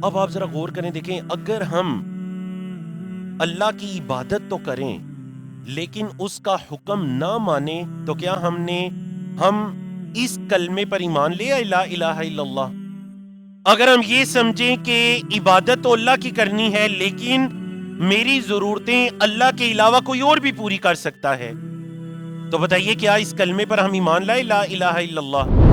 اب آپ ذرا غور کریں، دیکھیں اگر ہم اللہ کی عبادت تو کریں لیکن اس کا حکم نہ مانیں تو کیا ہم اس کلمے پر ایمان لے آئے لا الہ الا اللہ؟ اگر ہم یہ سمجھیں کہ عبادت تو اللہ کی کرنی ہے لیکن میری ضرورتیں اللہ کے علاوہ کوئی اور بھی پوری کر سکتا ہے، تو بتائیے کیا اس کلمے پر ہم ایمان لائے لا الہ الا اللہ؟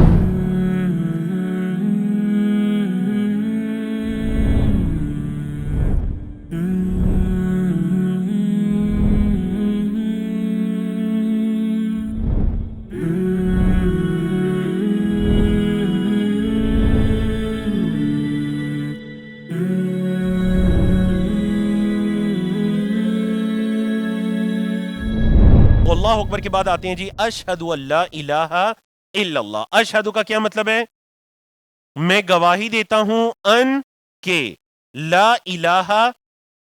اللہ اکبر کے بعد آتے ہیں جی اشہد ان لا الہ الا اللہ۔ اشہد کا کیا مطلب ہے؟ میں گواہی دیتا ہوں ان کہ لا الہ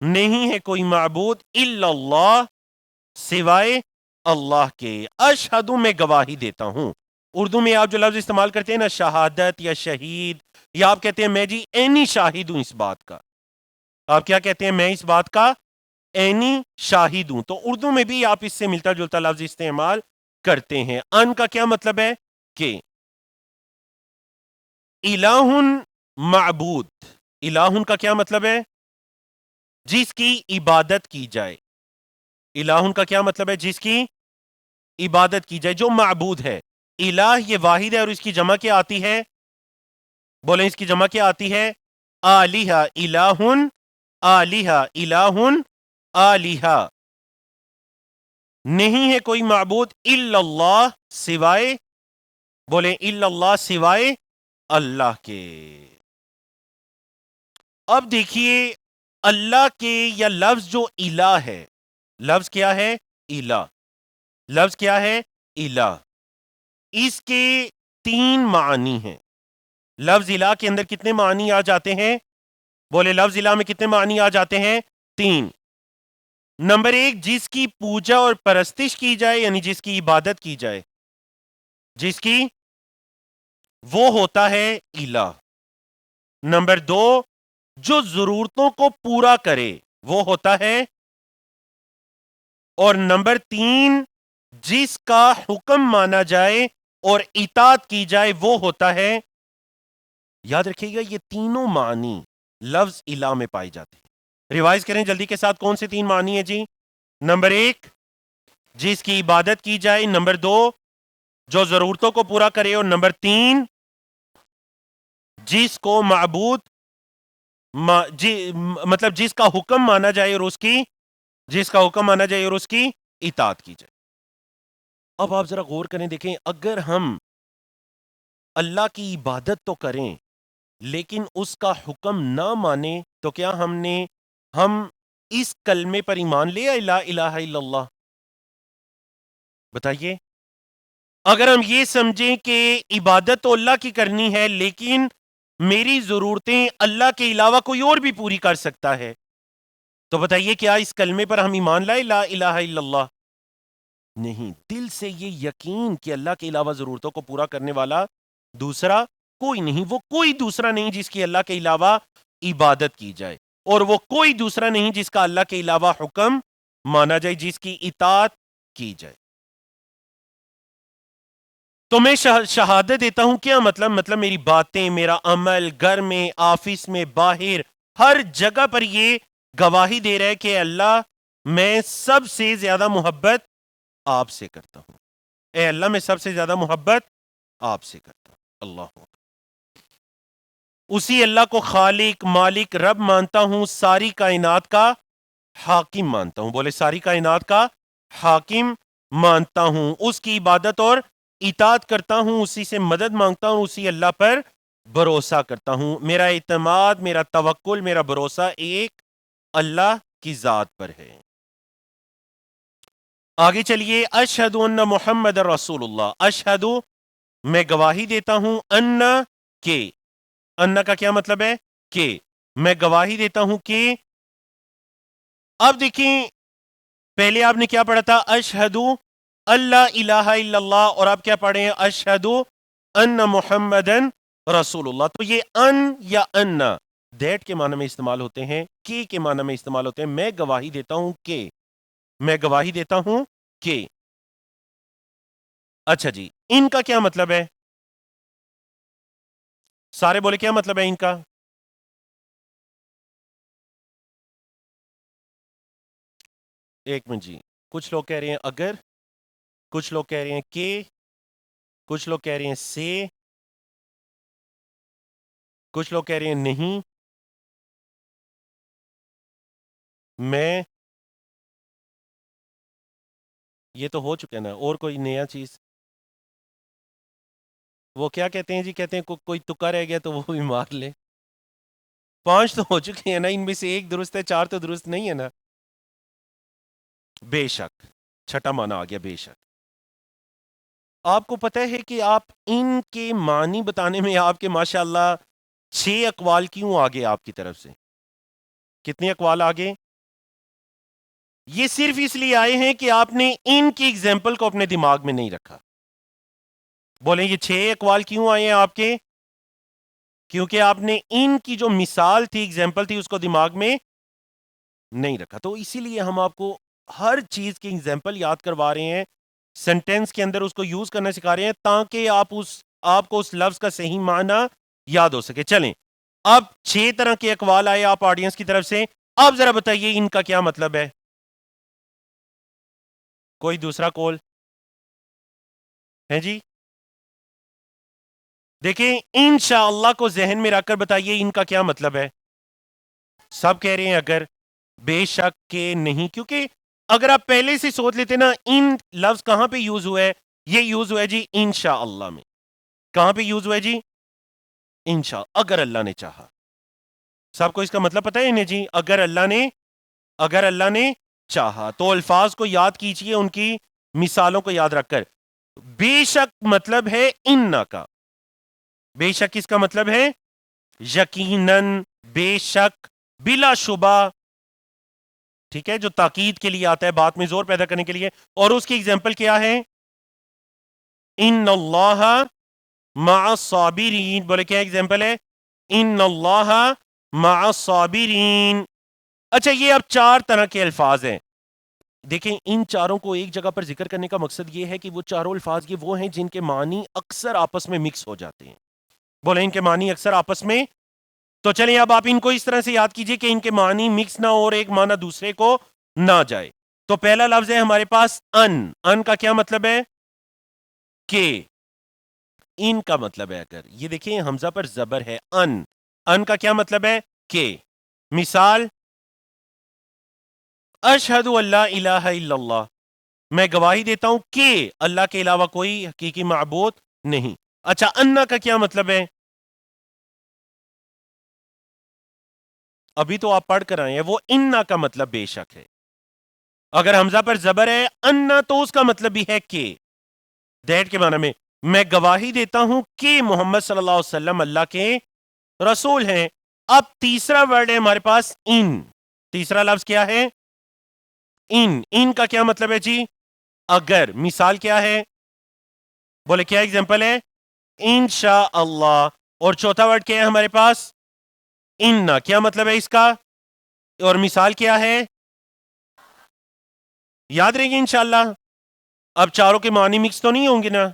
نہیں ہے کوئی معبود الا اللہ سوائے اللہ کے۔ اشہد میں گواہی دیتا ہوں۔ اردو میں آپ جو لفظ استعمال کرتے ہیں نا شہادت یا شہید، یا آپ کہتے ہیں میں جی عینی شاہد ہوں اس بات کا۔ آپ کیا کہتے ہیں؟ میں اس بات کا عینی شاہد ہوں۔ تو اردو میں بھی آپ اس سے ملتا جلتا لفظ استعمال کرتے ہیں۔ ان کا کیا مطلب ہے؟ کہ الہ معبود۔ الہ کا کیا مطلب ہے؟ جس کی عبادت کی جائے۔ الہ کا کیا مطلب ہے؟ جس کی عبادت کی جائے، جو معبود ہے۔ الہ یہ واحد ہے اور اس کی جمع کیا آتی ہے؟ بولیں اس کی جمع کیا آتی ہے؟ آلہہ، الہ آلہہ، الہ آلہہ۔ نہیں ہے کوئی معبود الا اللہ سوائے، بولیں الا اللہ سوائے اللہ کے۔ اب دیکھیے اللہ کے یا لفظ جو الہ ہے، لفظ کیا ہے؟ الہ۔ لفظ کیا ہے؟ الہ۔ اس کے تین معنی ہیں۔ لفظ الہ کے اندر کتنے معنی آ جاتے ہیں؟ بولے لفظ الہ میں کتنے معنی آ جاتے ہیں؟ تین۔ نمبر ایک، جس کی پوجا اور پرستش کی جائے، یعنی جس کی عبادت کی جائے، جس کی، وہ ہوتا ہے الہ۔ نمبر دو، جو ضرورتوں کو پورا کرے وہ ہوتا ہے، اور نمبر تین، جس کا حکم مانا جائے اور اطاعت کی جائے وہ ہوتا ہے۔ یاد رکھیے گا یہ تینوں معنی لفظ الہ میں پائے جاتے ہیں۔ ریوائز کریں جلدی کے ساتھ، کون سے تین معنی ہیں جی؟ نمبر ایک، جس کی عبادت کی جائے۔ نمبر دو، جو ضرورتوں کو پورا کرے۔ اور نمبر تین، جس کو معبود مطلب جس کا حکم مانا جائے اور اس کی اطاعت کی جائے۔ اب آپ ذرا غور کریں، دیکھیں اگر ہم اللہ کی عبادت تو کریں لیکن اس کا حکم نہ مانیں تو کیا ہم اس کلمے پر ایمان لے آئے لا الہ الا اللہ؟ بتائیے۔ اگر ہم یہ سمجھیں کہ عبادت تو اللہ کی کرنی ہے لیکن میری ضرورتیں اللہ کے علاوہ کوئی اور بھی پوری کر سکتا ہے، تو بتائیے کیا اس کلمے پر ہم ایمان لائے لا الہ الا اللہ؟ نہیں، دل سے یہ یقین کہ اللہ کے علاوہ ضرورتوں کو پورا کرنے والا دوسرا کوئی نہیں، وہ کوئی دوسرا نہیں جس کی اللہ کے علاوہ عبادت کی جائے، اور وہ کوئی دوسرا نہیں جس کا اللہ کے علاوہ حکم مانا جائے، جس کی اطاعت کی جائے۔ تو میں شہادت دیتا ہوں، کیا مطلب میری باتیں، میرا عمل، گھر میں، آفس میں، باہر، ہر جگہ پر یہ گواہی دے رہا ہے کہ اللہ میں سب سے زیادہ محبت آپ سے کرتا ہوں۔ اے اللہ میں سب سے زیادہ محبت آپ سے کرتا ہوں۔ اللہ، اسی اللہ کو خالق، مالک، رب مانتا ہوں، ساری کائنات کا حاکم مانتا ہوں۔ بولے ساری کائنات کا حاکم مانتا ہوں، اس کی عبادت اور اطاعت کرتا ہوں، اسی سے مدد مانگتا ہوں، اسی اللہ پر بھروسہ کرتا ہوں۔ میرا اعتماد، میرا توکل، میرا بھروسہ ایک اللہ کی ذات پر ہے۔ آگے چلیے، اشہد ان محمد رسول اللہ۔ اشہد، میں گواہی دیتا ہوں، ان کے، ان کا کیا مطلب ہے؟ کہ میں گواہی دیتا ہوں کہ، اب دیکھیں پہلے آپ نے کیا پڑھا تھا؟ اشہد اللہ الہ الا اللہ، اور آپ کیا پڑھے ہیں؟ اشہد ان محمدن رسول اللہ۔ تو یہ ان یا ان دیٹ کے معنی میں استعمال ہوتے ہیں، کے معنی میں استعمال ہوتے ہیں. میں گواہی دیتا ہوں کہ، میں گواہی دیتا ہوں کہ. اچھا جی، ان کا کیا مطلب ہے؟ سارے بولے کیا مطلب ہے ان کا؟ ایک منٹ جی. کچھ لوگ کہہ رہے ہیں اگر، کچھ لوگ کہہ رہے ہیں کہ، کچھ لوگ کہہ رہے ہیں سے، کچھ لوگ کہہ رہے ہیں نہیں. میں، یہ تو ہو چکا ہے نا. اور کوئی نیا چیز؟ وہ کیا کہتے ہیں جی؟ کہتے ہیں کوئی تکا رہ گیا تو وہ بھی مار لے. 5 تو ہو چکے ہیں نا، ان میں سے ایک درست ہے، 4 تو درست نہیں ہے نا. بے شک، چھٹا معنی آ گیا بے شک. آپ کو پتہ ہے کہ آپ ان کے معنی بتانے میں آپ کے ماشاءاللہ 6 اقوال کیوں آگے آپ کی طرف سے؟ کتنے اقوال آگے؟ یہ صرف اس لیے آئے ہیں کہ آپ نے ان کی ایگزامپل کو اپنے دماغ میں نہیں رکھا. بولیں یہ 6 اقوال کیوں آئے ہیں آپ کے؟ کیونکہ آپ نے ان کی جو مثال تھی، ایگزامپل تھی، اس کو دماغ میں نہیں رکھا. تو اسی لیے ہم آپ کو ہر چیز کی ایگزامپل یاد کروا رہے ہیں، سینٹینس کے اندر اس کو یوز کرنا سکھا رہے ہیں تاکہ آپ کو اس لفظ کا صحیح معنی یاد ہو سکے. چلیں اب 6 طرح کے اقوال آئے آپ آڈینس کی طرف سے. اب ذرا بتائیے ان کا کیا مطلب ہے؟ کوئی دوسرا کول ہے جی؟ دیکھیں انشاءاللہ کو ذہن میں رکھ کر بتائیے ان کا کیا مطلب ہے. سب کہہ رہے ہیں اگر، بے شک کہ نہیں. کیونکہ اگر آپ پہلے سے سوچ لیتے نا ان لفظ کہاں پہ یوز ہوا ہے، یہ یوز ہوا ہے جی انشاءاللہ میں. کہاں پہ یوز ہوا ہے جی؟ انشاء، اگر اللہ نے چاہا. سب کو اس کا مطلب پتہ ہے انہیں جی؟ اگر اللہ نے چاہا. تو الفاظ کو یاد کیجئے ان کی مثالوں کو یاد رکھ کر. بے شک مطلب ہے اننا کا. بے شک اس کا مطلب ہے یقیناً، بے شک، بلا شبہ. ٹھیک ہے، جو تاکید کے لیے آتا ہے، بات میں زور پیدا کرنے کے لیے. اور اس کی ایگزامپل کیا ہے؟ ان اللہ مع الصابرین. بولے کیا ایگزامپل ہے؟ ان اللہ مع الصابرین. اچھا یہ اب 4 طرح کے الفاظ ہیں. دیکھیں ان چاروں کو ایک جگہ پر ذکر کرنے کا مقصد یہ ہے کہ وہ چاروں الفاظ یہ وہ ہیں جن کے معنی اکثر آپس میں مکس ہو جاتے ہیں. بولے ان کے معنی اکثر آپس میں. تو چلیں اب آپ ان کو اس طرح سے یاد کیجئے کہ ان کے معنی مکس نہ ہو اور ایک معنی دوسرے کو نہ جائے. تو پہلا لفظ ہے ہمارے پاس ان کا کیا مطلب ہے؟ کہ. ان کا مطلب ہے اگر. یہ دیکھیں حمزہ پر زبر ہے. ان کا کیا مطلب ہے؟ کہ. مثال اشہد ان لا الہ الا اللہ، میں گواہی دیتا ہوں کہ اللہ کے علاوہ کوئی حقیقی معبود نہیں. اچھا انا کا کیا مطلب ہے؟ ابھی تو آپ پڑھ کر آئے ہیں. وہ انا کا مطلب بے شک ہے. اگر حمزہ پر زبر ہے انا تو اس کا مطلب بھی ہے کہ. دیٹ کے معنی میں گواہی دیتا ہوں کہ محمد صلی اللہ علیہ وسلم اللہ کے رسول ہیں. اب تیسرا ورڈ ہے ہمارے پاس ان. تیسرا لفظ کیا ہے؟ ان کا کیا مطلب ہے جی؟ اگر. مثال کیا ہے؟ بولے کیا ایگزامپل ہے؟ انشاء اللہ. اور چوتھا ورڈ کیا ہے ہمارے پاس؟ اننا. کیا مطلب ہے اس کا؟ اور مثال کیا ہے؟ یاد رہے گی انشاءاللہ. اب چاروں کے معنی مکس تو نہیں ہوں گے نا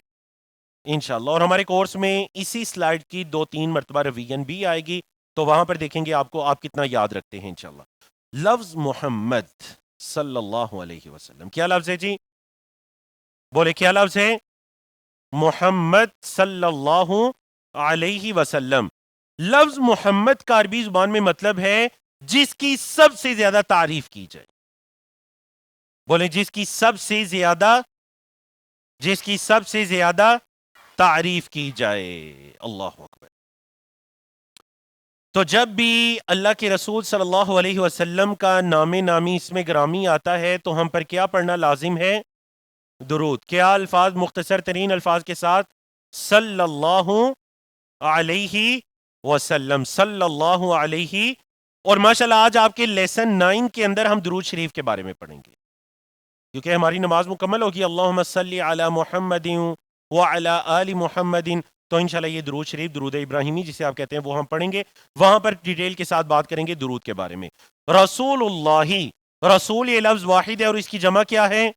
انشاءاللہ. اور ہمارے کورس میں اسی سلائیڈ کی 2-3 مرتبہ ریویژن بھی آئے گی، تو وہاں پر دیکھیں گے آپ کتنا یاد رکھتے ہیں انشاءاللہ. لفظ محمد صلی اللہ علیہ وسلم کیا لفظ ہے جی؟ بولے کیا لفظ ہے؟ محمد صلی اللہ علیہ وسلم. لفظ محمد کا عربی زبان میں مطلب ہے جس کی سب سے زیادہ تعریف کی جائے. بولے جس کی سب سے زیادہ تعریف کی جائے. اللہ اکبر. تو جب بھی اللہ کے رسول صلی اللہ علیہ وسلم کا نام نامی اس میں گرامی آتا ہے تو ہم پر کیا پڑھنا لازم ہے؟ درود. کیا الفاظ؟ مختصر ترین الفاظ کے ساتھ صلی اللہ علیہ وسلم. صلی اللہ علیہ. اور ماشاءاللہ آج آپ کے لیسن 9 کے اندر ہم درود شریف کے بارے میں پڑھیں گے کیونکہ ہماری نماز مکمل ہوگی. اللہم صلی علی محمد وعلی آل محمد. تو انشاءاللہ یہ درود شریف، درود ابراہیمی جسے آپ کہتے ہیں، وہ ہم پڑھیں گے، وہاں پر ڈیٹیل کے ساتھ بات کریں گے درود کے بارے میں۔ رسول اللہ، رسول یہ لفظ واحد ہے اور اس کی جمع کیا ہے؟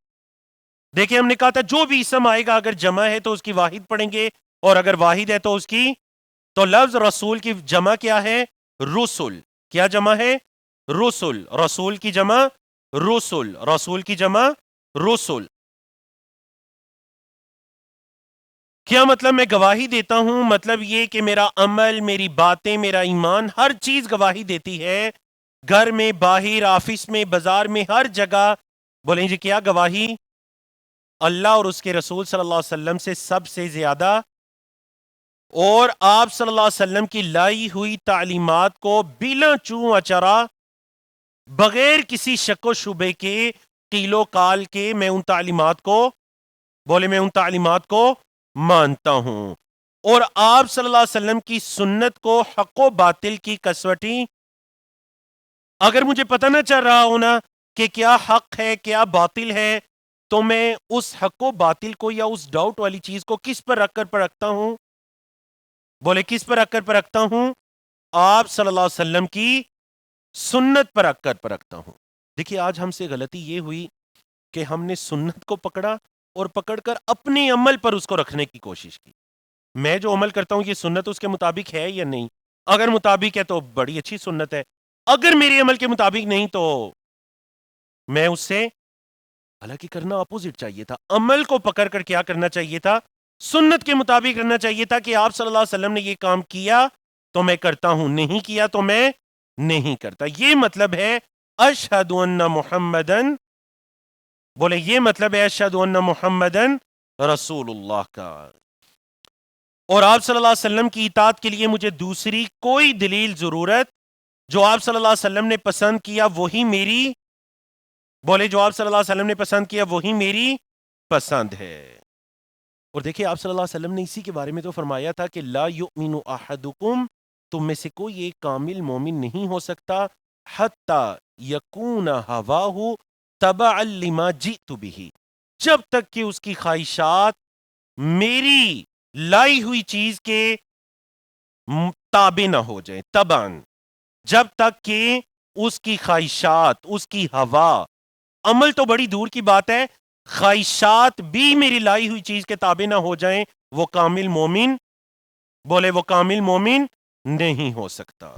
دیکھیں ہم نے کہا تھا جو بھی اسم آئے گا اگر جمع ہے تو اس کی واحد پڑھیں گے، اور اگر واحد ہے تو اس کی، تو لفظ رسول کی جمع کیا ہے؟ رسل۔ کیا جمع ہے؟ رسل۔ رسول کی جمع رسل، رسول کی جمع رسل۔ کیا مطلب؟ میں گواہی دیتا ہوں، مطلب یہ کہ میرا عمل، میری باتیں، میرا ایمان، ہر چیز گواہی دیتی ہے، گھر میں، باہر، آفس میں، بازار میں، ہر جگہ۔ بولیں جی کیا گواہی؟ اللہ اور اس کے رسول صلی اللہ علیہ وسلم سے سب سے زیادہ، اور آپ صلی اللہ علیہ وسلم کی لائی ہوئی تعلیمات کو بلا چوں اچرا، بغیر کسی شک و شبے کے، قیل و قال کے، میں ان تعلیمات کو، بولے میں ان تعلیمات کو مانتا ہوں، اور آپ صلی اللہ علیہ وسلم کی سنت کو حق و باطل کی کسوٹی، اگر مجھے پتہ نہ چل رہا ہونا کہ کیا حق ہے کیا باطل ہے، تو میں اس حق و باطل کو یا اس ڈاؤٹ والی چیز کو کس پر رکھ کر پرکھتا ہوں؟ بولے کس پر رکھ کر پرکھتا ہوں؟ آپ صلی اللہ علیہ وسلم کی سنت پر رکھ کر پرکھتا ہوں۔ دیکھیے آج ہم سے غلطی یہ ہوئی کہ ہم نے سنت کو پکڑا اور پکڑ کر اپنے عمل پر اس کو رکھنے کی کوشش کی۔ میں جو عمل کرتا ہوں یہ سنت اس کے مطابق ہے یا نہیں؟ اگر مطابق ہے تو بڑی اچھی سنت ہے، اگر میرے عمل کے مطابق نہیں تو میں اس سے، حالانکہ کرنا اپوزٹ چاہیے تھا، عمل کو پکڑ کر کیا کرنا چاہیے تھا؟ سنت کے مطابق کرنا چاہیے تھا کہ آپ صلی اللہ علیہ وسلم نے یہ کام کیا تو میں کرتا ہوں، نہیں کیا تو میں نہیں کرتا۔ یہ مطلب ہے اشہد ان محمدن، بولے یہ مطلب ہے اشہد ان محمدن رسول اللہ کا۔ اور آپ صلی اللہ علیہ وسلم کی اطاعت کے لیے مجھے دوسری کوئی دلیل ضرورت، جو آپ صلی اللہ علیہ وسلم نے پسند کیا وہی میری، بولے جو آپ صلی اللہ علیہ وسلم نے پسند کیا وہی میری پسند ہے۔ اور دیکھیں آپ صلی اللہ علیہ وسلم نے اسی کے بارے میں تو فرمایا تھا کہ لا یؤمن احدکم، تم میں سے کوئی ایک کامل مومن نہیں ہو سکتا حتی یکون ہواہ تبعا لما جئت بہ، جب تک کہ اس کی خواہشات میری لائی ہوئی چیز کے تابع نہ ہو جائیں، تبعاً، جب تک کہ اس کی خواہشات، اس کی ہوا، عمل تو بڑی دور کی بات ہے، خواہشات بھی میری لائی ہوئی چیز کے تابع نہ ہو جائیں، وہ کامل مومن، بولے وہ کامل مومن نہیں ہو سکتا۔